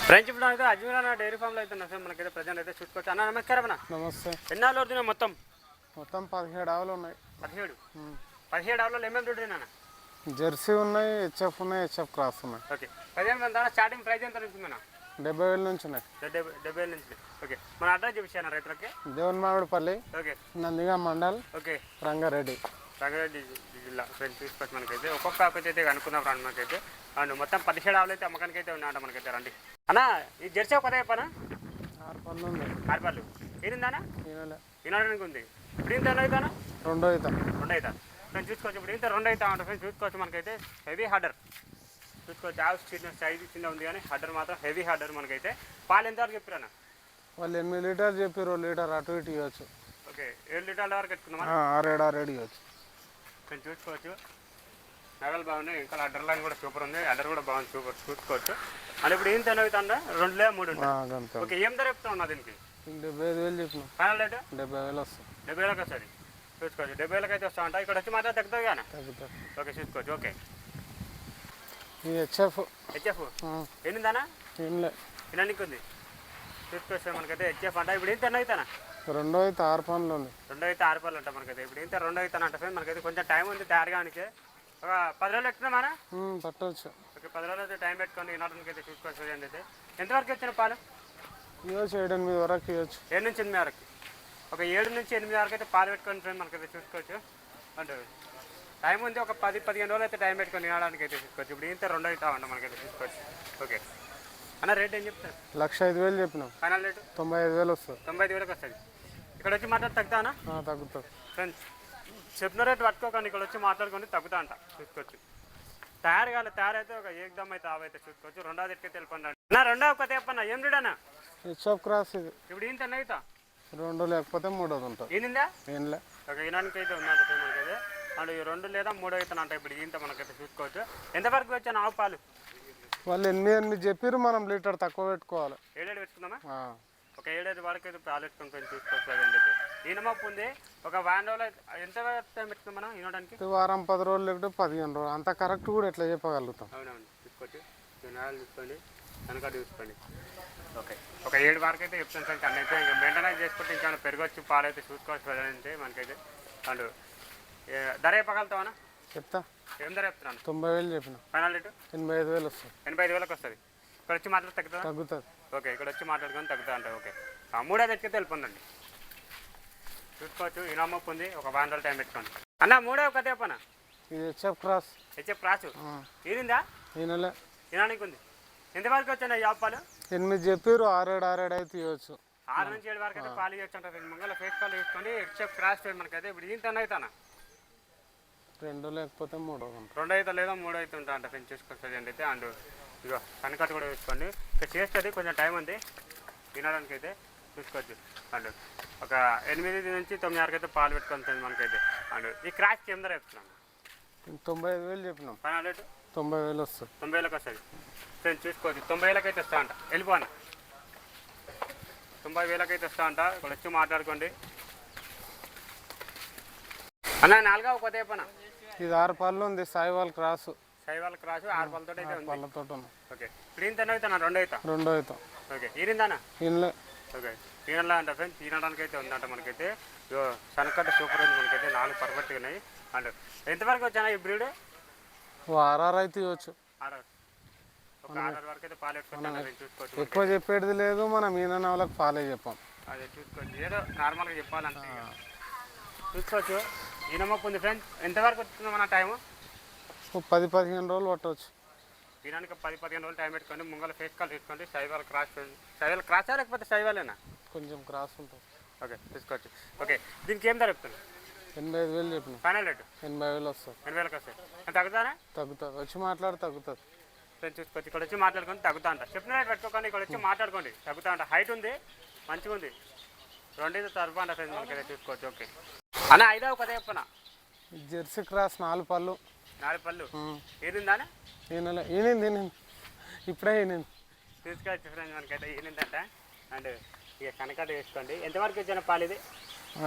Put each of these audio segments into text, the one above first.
French ఇప్పుడు అయితే అజ్మీర్ అన్న డైరీ ఫామ్లో అయితే ఉన్నా సార్. మనకైతే ప్రజెంట్ అయితే చూసుకోవచ్చు. అన్న నమస్కారం అన్న. నమస్తే. ఎన్ని ఆవులు వస్తున్నాయి మొత్తం? మొత్తం 17 ఆవులు ఉన్నాయి. 17 ఆవులలో ఏమేమి దుడ్డు అన్న? జెర్సీ ఉన్నాయి, హెచ్ఎఫ్ ఉన్నాయి, హెచ్ఎఫ్ క్రాస్ ఉన్నాయి. ఓకే. 15 దాకా స్టార్టింగ్ ప్రైస్ ఎంత నుంచి ఉందన్న? 70,000 నుంచి ఉన్నాయి. 70,000 నుంచి. ఓకే. మన అడ్రస్ చూపించాను రైతులకి. దేవునిమామిడిపల్లి, ఓకే. నందిగా మండల్, ఓకే. రంగారెడ్డి జిల్లా. ఫ్రెండ్స్ చూసుకోవచ్చు. మనకైతే ఒక్కొక్క ఆకుతే అయితే అనుకున్నాం ఫ్రెండ్ మనకైతే. అండ్ మొత్తం 17 ఆవులు అయితే అమ్మకానికి అయితే ఉన్నాయంట మనకైతే. రండి అన్న. ఈ జెర్సీ ఒక చెప్పనా? 6 పళ్ళు ఉంది. 6 పళ్ళు ఏనిందానా? ఈనాడానికి ఉంది. ఇప్పుడు ఇంత అవుతానా? రెండో అవుతా. ఫ్రెండ్స్ చూసుకోవచ్చు. ఇప్పుడు ఇంత 2 అవుతా ఉంటాం ఫ్రెండ్స్ చూసుకోవచ్చు. మనకైతే హెవీ హార్డర్ చూసుకోవచ్చు. ఆవు చిన్న సైజు చిన్న ఉంది కానీ హడ్డర్ మాత్రం హెవీ హార్డర్. మనకైతే పాలు ఎంతవరకు చెప్పారన్న? వాళ్ళు 8 లీటర్లు చెప్పారు. లీటర్ అటు ఇటు ఇవ్వచ్చు. ఓకే. 7 లీటర్ల వరకు ఎత్తుకుందామా? 6 ఇవ్వచ్చు. ఫ్రెండ్స్ చూసుకోవచ్చు. నగలు బాగున్నాయి. ఇంకా అడ్డర్ లైన్ కూడా సూపర్ ఉంది. అడ్డర్ కూడా బాగుంది. సూపర్ చూసుకోవచ్చు. అంటే ఇప్పుడు ఏం తినవుతుందా? 2 లేదా 3 ఉంటాయి. ఓకే. ఏం ధర చెప్తున్నా దీనికి? 75,000 చెప్పిన. ఫైనల్ రేటు 70,000 వస్తుంది. 70,000 వస్తుంది. చూసుకోవచ్చు. 70,000 అయితే వస్తా ఉంటా. ఇక్కడ వచ్చి మాత్రం తగ్గుతుంది కానీ. తగ్గుతుంది. ఓకే. చూసుకోవచ్చు. ఓకే. ఇది హెచ్ఎఫ్ ఏందానా? ఏం లేదు. తినడానికి ఉంది. చూసుకోవచ్చు. మనకైతే హెచ్ఎఫ్ అంట. ఇప్పుడు ఏం తినవుతానా? రెండో అయితే 6 పనులు ఉంది. 2 అయితే 6 పళ్ళు ఉంటాయి మనకైతే. ఇప్పుడు ఇంత 2 అవుతానంట ఫ్రెండ్. మనకైతే కొంచెం టైం ఉంది తయారుగానికి. ఒక 10 రోజులు ఎట్టుకున్నామా? పట్టవచ్చు. ఓకే. 10 రోజులు అయితే టైం పెట్టుకోండి. ఈనాటికి అయితే చూసుకోవచ్చు. అయితే ఎంతవరకు వచ్చిన పాలు? ఇవ్వచ్చు. 7-8 వరకు ఇవ్వచ్చు. 7 నుంచి 8 వరకు. ఒక 7 నుంచి 8 వరకు అయితే పాలు పెట్టుకోండి ఫ్రెండ్. మనకైతే చూసుకోవచ్చు. అంటే టైం ఉంది. ఒక 10-15 రోజులు అయితే టైం పెట్టుకొని తినడానికి అయితే చూసుకోవచ్చు. ఇప్పుడు ఇంత 2 అవుతా ఉంటాం మనకైతే చూసుకోవచ్చు. ఓకే అన్న. రేట్ ఏం చెప్తారు? 1,05,000 చెప్పినాం. ఫైనల్ రేటు 95,000 వస్తుంది. 95,000 వస్తుంది. ఇక్కడ వచ్చి మాట్లాడి తగ్గుతానా? తగ్గుతుంది. ఫ్రెండ్స్ చెప్పిన రేటు పట్టుకోకండి. ఇక్కడ వచ్చి మాట్లాడుకొని తగ్గుతా అంట చూసుకోవచ్చు. తయారైతే ఒక ఏకదమ్ అయితే ఆవైతే చూసుకోవచ్చు. రెండోది ఎట్టుకైతే వెళ్ళిపోండి. నా రెండో ఒక చెప్పన్నా. ఏం రీడన్నా? హెచ్ఎఫ్ క్రాస్ ఇది. ఇప్పుడు ఇంత అవుతా 2 లేకపోతే 3 ఉంటుంది. ఏందా? ఏం లే. ఒక ఈనానికి అయితే ఉందంట మనకైతే. అండ్ 2 లేదా 3 అవుతానంట. ఇప్పుడు ఇంత మనకైతే చూసుకోవచ్చు. ఎంతవరకు వచ్చాను ఆవు పాలు? వాళ్ళు 8 చెప్పారు. మనం లీటర్ తక్కువ పెట్టుకోవాలి. 7 పెట్టుకుందామా? ఒక 7 వరకు అయితే పాలు పెట్టుకొని చూసుకోవచ్చు. అదండి ఈనమప్పు ఉంది. ఒక వారం రోజులు ఎంత టైం పెట్టుకుందాం మనం ఈనడానికి? వారం 10 రోజులు లేకపోతే 15 రోజులు. అంత కరెక్ట్ కూడా ఎట్లా చెప్పగలుగుతాం? అవునవును. చూసుకోవచ్చు. వినాలు చూసుకోండి. కనుక చూసుకోండి. ఓకే. ఒక 7 వరకు అయితే చెప్తాను సార్. అన్నీ అయితే ఇంకా మెయింటెనెన్స్ చేసుకుంటే ఇంకా పెరగొచ్చి పాలు అయితే చూసుకోవచ్చు. అంటే మనకైతే అండ్ ధర చెప్పగలుగుతామన్నా? చెప్తా. ఏం ధర చెప్తున్నాను? 90,000 చెప్పిన. ఫైనల్ రేటు 85,000 వస్తుంది. 85,000 వస్తుంది. ఇక్కడ వచ్చి మాట్లాడి తగ్గుతుంది. ఓకే. ఇక్కడ వచ్చి మాట్లాడుకొని తగ్గుతా అంటే. ఓకే. 3 ఎత్తుకైతే వెళ్ళిపోండి. చూసుకోవచ్చు. ఇనామప్ ఉంది. ఒక 1 రోజులు టైం పెట్టుకోండి అన్న. 3వ కథ చెప్పనా? ఇది హెచ్ఎఫ్ క్రాస్. హెచ్ఎఫ్ క్రాస్ ఈనిందా? ఈనలే. ఈనానికి ఉంది. ఎంతవరకు వచ్చాను ఈ పాలు? 8 చెప్పారు. 6 అయితే ఇవ్వచ్చు. 6 నుంచి 7 వరకు అయితే పాలు ఇవ్వచ్చు అంటారు. ముంగల ఫేస్ పాలు తీసుకొని హెచ్ఎఫ్ క్రాస్ మనకైతే. ఇప్పుడు ఇంత అవుతానా? 2 లేకపోతే 3 ఉంటుంది. 2 అయితే లేదా 3 అయితే ఉంటా అంట ఫ్రెండ్స్ చూసుకోవచ్చు. అయితే అండ్ ఇగో కనకట్టు కూడా వేసుకోండి. ఇక్కడ చేస్తుంది. కొంచెం టైం ఉంది తినడానికి అయితే చూసుకోవచ్చు. అండ్ ఒక 8 నుంచి 9 వరకు అయితే పాలు పెట్టుకుంటుంది మనకైతే. అండ్ ఈ క్రాస్కి ఏం ధర చెప్తున్నాను? 95,000 చెప్పినాం. ఫైనల్ రేటు 90,000 వస్తుంది. 90,000 వస్తుంది. ఫ్రెండ్స్ చూసుకోవచ్చు. 90,000 అయితే వస్తా అంట. వెళ్ళిపోను. 90,000 అయితే వస్తా అంట. ఇక్కడ వచ్చి మాట్లాడుకోండి అన్న. 4వ కొత్త చెప్పనా? ఇది 6 పళ్ళు ఉంది. సాయివాల్ క్రాస్. 6 పళ్ళతో అయితే ఉంది. పళ్ళతో ఉంది. ఓకే. ఇప్పుడు ఇంత అవుతాను. 2 అవుతా. ఓకే. ఈరిందానా? ఈనలే. ఓకే. ఈనలా అంట ఫ్రెండ్స్. ఈనడానికి అయితే ఉందంట మనకైతే. సనకట్ట సూపర్ ఉంది మనకైతే. 4 పర్ఫెక్ట్గా ఉన్నాయి. అండ్ ఎంతవరకు వచ్చానా ఈ బ్రీడ్? 6 అయితే ఇవ్వచ్చు. 6 ఒక 6 వరకు అయితే పాలు పెట్టుకుంటాను చూసుకోవచ్చు. ఎక్కువ చెప్పేది లేదు. మనం ఈయన వాళ్ళకి పాలే చెప్పాం. అదే చూసుకోవచ్చు. ఏదో నార్మల్గా చెప్పాలంటే చూసుకోవచ్చు. ఈనమప్పు ఉంది ఫ్రెండ్స్. ఎంతవరకు వస్తుందో మన టైము? 10-15 రోజులు పట్టవచ్చు. ఈనానికి 10-15 రోజులు టైం పెట్టుకోండి. ముంగల ఫేస్ కాల్ తీసుకోండి. సైవాల్ క్రాసా లేకపోతే సైవాలేనా? కొంచెం క్రాస్ ఉంటుంది. ఓకే. తీసుకోవచ్చు. ఓకే. దీనికి ఏం ధర చెప్తాను? 85,000 చెప్పిన. ఫైనల్ రేటు 80,000 వస్తుంది. 80,000 వస్తాయి. తగ్గుతారా? తగ్గుతుంది. వచ్చి మాట్లాడి తగ్గుతుంది. ఫ్రెండ్స్ చూసుకోవచ్చు. ఇక్కడ వచ్చి మాట్లాడుకొని తగ్గుతా అంట. చెప్పిన రేట్ పెట్టుకోకండి. ఇక్కడ వచ్చి మాట్లాడుకోండి తగ్గుతా అంట. హైట్ ఉంది. మంచిగా ఉంది. 2 తరపు అంట ఫ్రెండ్స్ మనకైతే చూసుకోవచ్చు. ఓకే అన్న. 5వ కథ చెప్పనా? జెర్సీ క్రాస్ 4 పళ్ళు. 4 పళ్ళు ఏదిందానే? ఈనలే. ఈనింది ఇప్పుడే ఈనింది. చూసుకోవచ్చు ఫ్రెండ్స్ మనకైతే ఈనిందంట. అండ్ ఇక కనకట్ట వేసుకోండి. ఎంతవరకు వచ్చిన పాలు ఇది?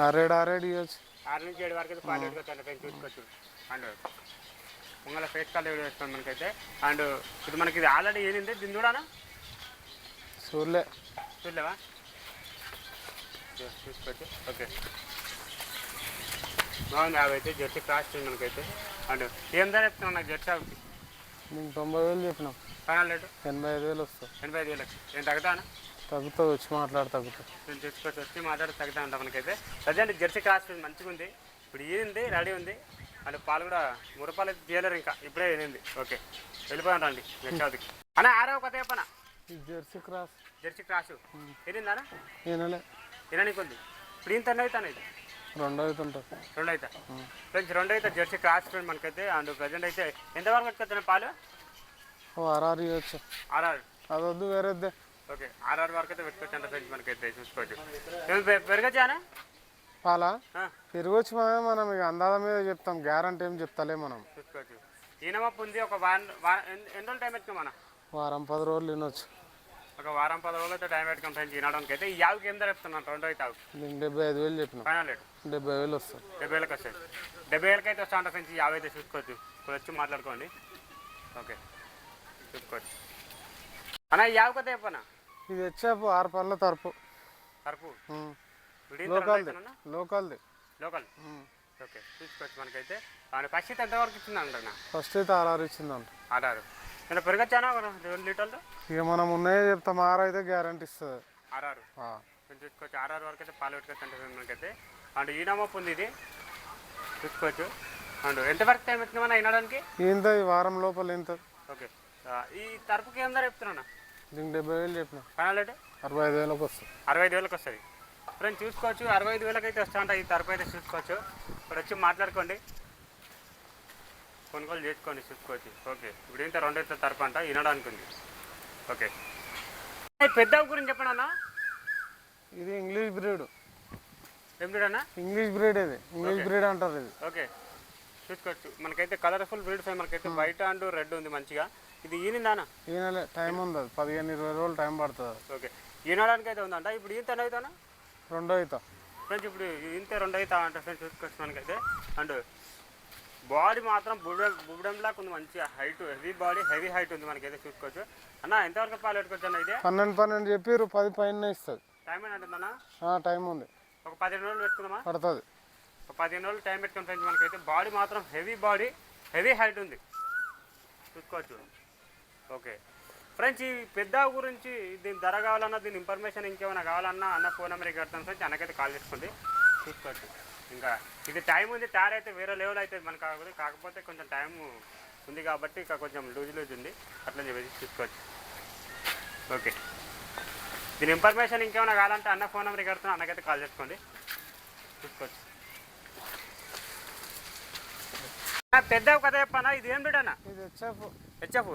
6 ఇవ్వచ్చు. 6 నుంచి 7 వరకు అయితే పాలు పెట్టుకోవచ్చు ఫ్రెండ్స్ చూసుకోవచ్చు. అండ్ ముంగల ఫేస్ కాల్ వేసుకోండి మనకైతే. అండ్ ఇది మనకి ఇది ఆల్రెడీ ఏనింది. దీన్ని కూడా చూడలే. చూడలేవా? చూసుకోవచ్చు. ఓకే, బాగుంది. అవి అయితే జెర్సీ క్రాస్ మనకైతే. అండ్ ఏం ధర చెప్తున్నాను నాకు జెర్సీ అవికి? నీకు 90,000 చెప్పినాం. ఫైనల్ రేటు 85,000 వస్తుంది. 85,000. నేను తగ్గుతాను. తగ్గుతుంది, వచ్చి మాట్లాడు తగ్గుతుంది. నేను చూసుకోవచ్చు, వచ్చి మాట్లాడి తగ్గుతా ఉంటాం మనకైతే. ప్రజెంట్ జెర్సీ క్రాస్ మంచిగా ఉంది. ఇప్పుడు ఈనింది రెడీ ఉంది. అండ్ పాలు కూడా 3 రూపాయలు అయితే తీయలేరు, ఇంకా ఇప్పుడే ఈనింది. ఓకే, వెళ్ళిపోయాను రండి జెర్సీ అవికి. అన్న ఆరో కొత్త చెప్పనా? ఈ జెర్సీ క్రాస్ జెర్సీ క్రాస్ ఏనిందానా? ఈయనలే ఈనానికి ఉంది. ఇప్పుడు ఈయన తన అవుతాను ఇది 2 అవుతుంటుంది. 2 అవుతా ఫ్రెండ్స్, 2 అయితే జెర్సీ క్రాస్ ఫ్రెండ్ మనకైతే. అండ్ ప్రజెంట్ అయితే ఎంతవరకు పెట్టుకొచ్చాను పాలు? ఆర్ఆర్ ఇవ్వచ్చు. ఆర్ఆర్ అది వద్దు, వేరేద్దే. ఓకే, ఆర్ఆర్ వరకు అయితే పెట్టుకోవచ్చు ఫ్రెండ్స్ మనకైతే. చూసుకోవచ్చు. పెరగచ్చానా పాలా పెరగొచ్చు. మనం ఇక అందాల మీద చెప్తాం, గ్యారంటీ ఏం చెప్తాలే మనం. చూసుకోవచ్చు. ఈనమప్పు ఉంది. ఒక ఎన్ని రోజులు టైం పెట్టుకో మన? వారం 10 రోజులు తినొచ్చు. ఒక వారం 10 రోజులు అయితే టైం పెట్టుకుని ఫ్రెండ్స్ ఈనడానికి అయితే. ఈ యావుకి ఏం ధర చెప్తున్నాను? 2 అయితే ఆవుకి దీనికి 75,000 చెప్పినాం. ఫైనల్ రేటు 70,000 వస్తుంది. 70,000కి వస్తాయి. 70,000కి అయితే వస్తా ఉంటా ఫ్రెండ్స్. ఈ యావ్ అయితే చూసుకోవచ్చు. ఇప్పుడు వచ్చి మాట్లాడుకోండి. ఓకే, చూసుకోవచ్చు. అన్న ఈ యావుకి అయితే చెప్పనా? ఇది వచ్చాపు 6 పళ్ళ తరపు. సరుపు లోకల్ది. లోకల్ది. లోకల్. ఓకే, చూసుకోవచ్చు మనకైతే. ఫస్ట్ అయితే ఎంతవరకు ఇచ్చింది అంటారు? ఫస్ట్ అయితే ఆర్ఆర్ ఇచ్చిందంట. ఆర్ఆర్ నేను పెరగచ్చానా 2 లీటర్లు? ఇక మనం ఉన్నాయే చెప్తాం, ఆర్ అయితే గ్యారంటీ ఇస్తుంది. ఆర్ఆర్ చూసుకోవచ్చు. ఆర్ఆర్ వరకు అయితే పాలు పెట్టుకోవచ్చు అంటే మనకైతే. అండ్ ఈనమప్పు ఉంది ఇది, చూసుకోవచ్చు. అండ్ ఎంతవరకు టైం పెట్టుకున్నా వినడానికి? ఇంత ఈ వారం లోపల ఇంత. ఓకే, ఈ తరపుకి ఏం ధర చెప్తున్నా? దీనికి 70,000 చెప్పిన. ఫైనల్ రేటు 65,000కి వస్తుంది. 65,000కి వస్తుంది ఫ్రెండ్స్. చూసుకోవచ్చు. 65,000కి అయితే వస్తా ఉంటా ఈ తరపు అయితే. చూసుకోవచ్చు. ఇప్పుడు వచ్చి మాట్లాడుకోండి, కొనుగోలు చేసుకోండి. చూసుకోవచ్చు. ఓకే, ఇప్పుడు ఇంత 2 అయితే తరపు అంట వినడానికి ఉంది. ఓకే, పెద్ద గురించి చెప్పండి అన్న. ఇది ఇంగ్లీష్ బ్రీడ్. ఏం బ్రీడ్ అన్న? English breed. ఇది ఇంగ్లీష్ బ్రీడ్ అంటారు ఇది. ఓకే, చూసుకోవచ్చు. మనకైతే కలర్ఫుల్ బ్రీడ్ ఫైవ్ మనకైతే వైట్ అండ్ రెడ్ ఉంది మంచిగా. ఇది ఈనిందానా? ఈయనలే, టైం ఉంది. అది 15-20 రోజులు టైం పడుతుంది. ఓకే, ఈనడానికి అయితే ఉందంట. ఇప్పుడు ఈత అవుతానా? 2 అవుతా ఫ్రెండ్స్. ఇప్పుడు ఇంత 2 అవుతా అంట ఫ్రెండ్స్. చూసుకోవచ్చు మనకైతే. అండ్ బాడీ మాత్రం బుబ్బడంలాగా ఉంది, మంచిగా height, heavy body, heavy height ఉంది మనకైతే. చూసుకోవచ్చు. అన్న ఎంతవరకు పాలు పెట్టుకోవచ్చు అన్న? ఇదే 12 చెప్పారు, 10 పైన ఇస్తుంది. టైం అని అంటుందన్నా? టైం ఉంది. ఒక 15 రోజులు పెట్టుకుందామా? పడుతుంది. ఒక 15 రోజులు టైం పెట్టుకుని ఫ్రెండ్స్ మనకైతే. బాడీ మాత్రం హెవీ బాడీ, హెవీ హైట్ ఉంది. చూసుకోవచ్చు. ఓకే ఫ్రెండ్స్, ఈ పెద్ద గురించి దీని ధర కావాలన్నా, దీని ఇన్ఫర్మేషన్ ఇంకేమైనా కావాలన్నా అన్న ఫోన్ నెంబర్కి కడతాను ఫ్రెండ్స్. అన్నకైతే కాల్ చేసుకోండి. చూసుకోవచ్చు. ఇంకా ఇది టైం ఉంది. తయారైతే వేరే లెవెల్ అవుతుంది మనకు. కాకపోతే కొంచెం టైం ఉంది కాబట్టి ఇక కొంచెం లూజ్ ఉంది, అట్లా చెప్పేసి చూసుకోవచ్చు. ఓకే, దీని ఇన్ఫర్మేషన్ ఇంకేమైనా కావాలంటే అన్న ఫోన్ నెంబర్కి కడతాను. అన్నకైతే కాల్ చేసుకోండి. చూసుకోవచ్చు. పెద్ద కథ చెప్పనా? ఇది ఏం బిడ్డ అన్న? ఇది హెచ్ఎఫ్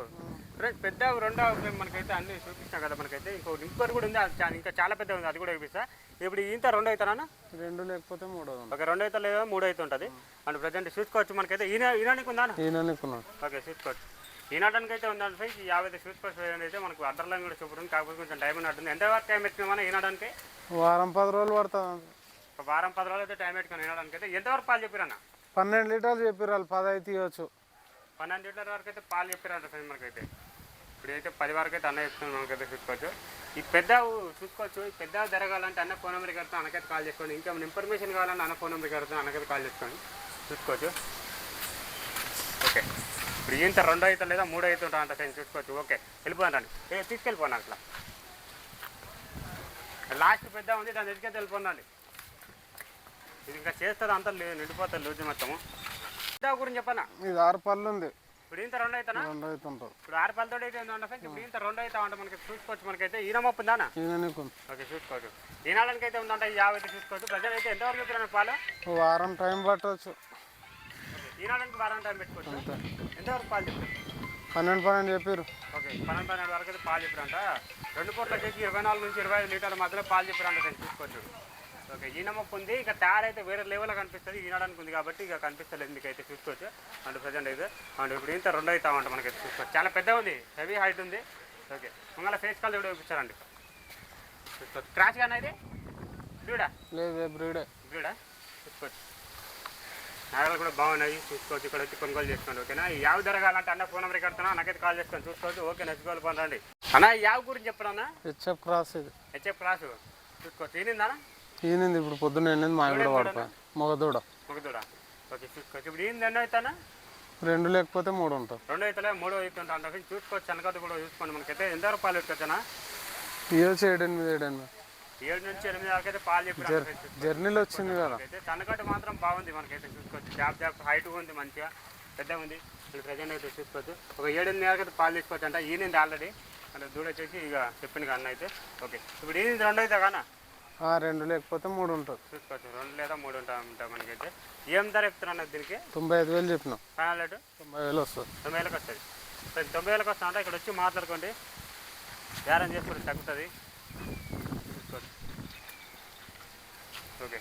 ఫ్రెండ్స్. పెద్ద 2 మనకైతే అన్ని చూపిస్తాం కదా మనకైతే. ఇంకోటి కూడా ఉంది, ఇంకా చాలా పెద్ద ఉంది, అది కూడా చూపిస్తా. ఇప్పుడు ఇంత 2 అవుతానా? 2 లేకపోతే 3. ఒక 2 అయితే లేదా 3 అయితే ఉంటుంది. అండ్ ప్రజెంట్ చూసుకోవచ్చు మనకైతే. ఈనానికి ఉందా? ఈయనకున్నాను. ఓకే, చూసుకోవచ్చు. ఈనాటానికి అయితే ఉందండి ఫ్రెండ్స్. ఈ 50 చూసుకోవచ్చు అయితే మనకు అడ్డర్లను కూడా చూపుతుంది. కాకపోతే కొంచెం టైం ఉన్నట్టుంది. ఎంతవరకు టైం పెట్టుకున్నామన్నా ఈనాడానికి? వారం 10 రోజులు పడుతుంది. ఒక వారం 10 రోజులు అయితే టైం పెట్టుకుని ఈనాడానికి అయితే. ఎంతవరకు పాలు చెప్పిరన్నా? 12 లీటర్లు చెప్పారు వాళ్ళు. 10 అయితే ఇవ్వచ్చు. 12 లీటర్ల వరకు అయితే పాలు చెప్పారంట ఫ్రెండ్స్ మనకైతే. ఇప్పుడు అయితే 10 వరకు అయితే అన్న చెప్తున్నాను మనకైతే. చూసుకోవచ్చు. ఈ పెద్ద చూసుకోవచ్చు. ఈ పెద్ద జరగాలంటే అన్న ఫోన్ నెంబర్కి కడతాను. అన్నకైతే కాల్ చేసుకోండి. ఇంకా ఇన్ఫర్మేషన్ కావాలన్నా అన్న ఫోన్ నెంబర్కి కడతాను. అన్నకైతే కాల్ చేసుకోండి. చూసుకోవచ్చు. ఓకే, ఇప్పుడు ఇంత 2 అయితే లేదా 3 అయితే ఉంటా అంట ఫ్రెండ్స్. చూసుకోవచ్చు. ఓకే, వెళ్ళిపోయాను. తీసుకెళ్ళిపోను అట్లా. లాస్ట్ పెద్ద ఉంది, దాని దగ్గరికి వెళ్ళిపోండి. ఇది ఇంకా చేస్తుంది అంతా నిండిపోతుంది లూజ్ మొత్తము. పెద్ద గురించి చెప్పనా? ఇది 6 పళ్ళు ఉంది. ఇప్పుడు ఇంత 2 అవుతానా? 2 అవుతుంటారు. ఇప్పుడు 6 పళ్ళతో అయితే ఉందంట ఫ్రెండ్స్. ఇప్పుడు ఇంత 2 అవుతా ఉంటా మనకి. చూసుకోవచ్చు మనకైతే. ఈనమప్పు ఉందానా? ఈయనకు ఓకే, చూసుకోవచ్చు. ఈనాడానికి అయితే ఉందంట. ఈ 50 అయితే చూసుకోవచ్చు. ప్రజలు అయితే ఎంతవరకు చెప్పిన పాలు? వారం టైం పట్టవచ్చు. ఈనాడానికి వారం టైం పెట్టుకోవచ్చు. అంతే. ఎంతవరకు పాలు చెప్పారు? 12 చెప్పారు. ఓకే, 12 వరకు అయితే పాలు చెప్పారంట. 2 పూటలు వచ్చేసి 24 నుంచి 25 లీటర్ల మధ్యలో పాలు చెప్పారంట ఫ్రెండ్స్. చూసుకోవచ్చు. ఓకే, ఈనమప్పు ఉంది. ఇక తయారైతే వేరే లెవెల్లో కనిపిస్తుంది. ఈనడానికి ఉంది కాబట్టి ఇక కనిపిస్తలేదు మీకైతే. చూసుకోవచ్చు. అండ్ ప్రజెంట్ అయితే అండ్ ఇప్పుడు ఇంత 2 అవుతామంట మనకైతే. చూసుకోవచ్చు. చాలా పెద్దగా ఉంది, హెవీ హైట్ ఉంది. ఓకే, మళ్ళీ ఫేస్ కాల్ కూడా చూపించారండి. చూసుకోవచ్చు. క్రాష్ కానీ ఇది బ్రీడా? లేదు, బ్రీడే. బ్రీడా? చూసుకోవచ్చు. నాగలు కూడా బాగున్నాయి. చూసుకోవచ్చు. ఇక్కడ వచ్చి కొనుగోలు చేసుకోండి. ఓకేనా? ఈ యావ జరగాలంటే అన్న ఫోన్ నెంబర్ కడతాను. నాకైతే కాల్ చేసుకోండి. చూసుకోవచ్చు. ఓకే, నెక్స్ట్ కాల్ పొందండి. అన్న యావ గురించి చెప్పరా హెచ్ఎఫ్ క్రాస్ ఇది. హెచ్ఎఫ్ క్లాసు చూసుకోవచ్చు ఈనిందా ఈనింది ఇప్పుడు పొద్దున్న ఎండింది మా కూడా పడిపోయి మగదూడ. ఒకదూడ ఓకే చూసుకోవచ్చు. ఇప్పుడు ఈయన ఎన్నో అవుతానా 2 లేకపోతే 3 ఉంటారు. 2 అవుతలే 3 అవుతుంటా అంటే చూసుకోవచ్చు. వెనకత కూడా చూసుకోండి. మనకైతే ఎంత పాలు పెట్టుకోవచ్చా ఇవ్వచ్చు 7 నుంచి 8 వరకు అయితే పాలు చెప్పి జర్నీలో వచ్చింది కదా. అయితే సన్నకట్టు మాత్రం బాగుంది. మనకైతే చూసుకోవచ్చు. జాబ్ హైట్ ఉంది, మంచిగా పెద్దగా ఉంది. ఇప్పుడు ప్రజెంట్ అయితే చూసుకోవచ్చు. ఒక 7-8 వరకు అయితే పాలు తీసుకోవచ్చు అంట. ఈనింది ఆల్రెడీ అంటే దూడ వచ్చేసి ఇక చెప్పింది కదా అన్న అయితే. ఓకే ఇప్పుడు ఈనింది 2 అవుతా కానా 2 లేకపోతే 3 ఉంటుంది. చూసుకోవచ్చు. 2 లేదా 3 ఉంటా మనకైతే. ఏం ధర చెప్తున్నా దీనికి? 95,000 చెప్పినాం. ఫైనల్ రేటు 90,000 వస్తుంది. 90,000 వస్తుంది. 90,000 వస్తా అంటే ఇక్కడ వచ్చి మాట్లాడుకోండి. బేరం చేసుకుంటే తగ్గుతుంది. చూసుకోవచ్చు. ఓకే.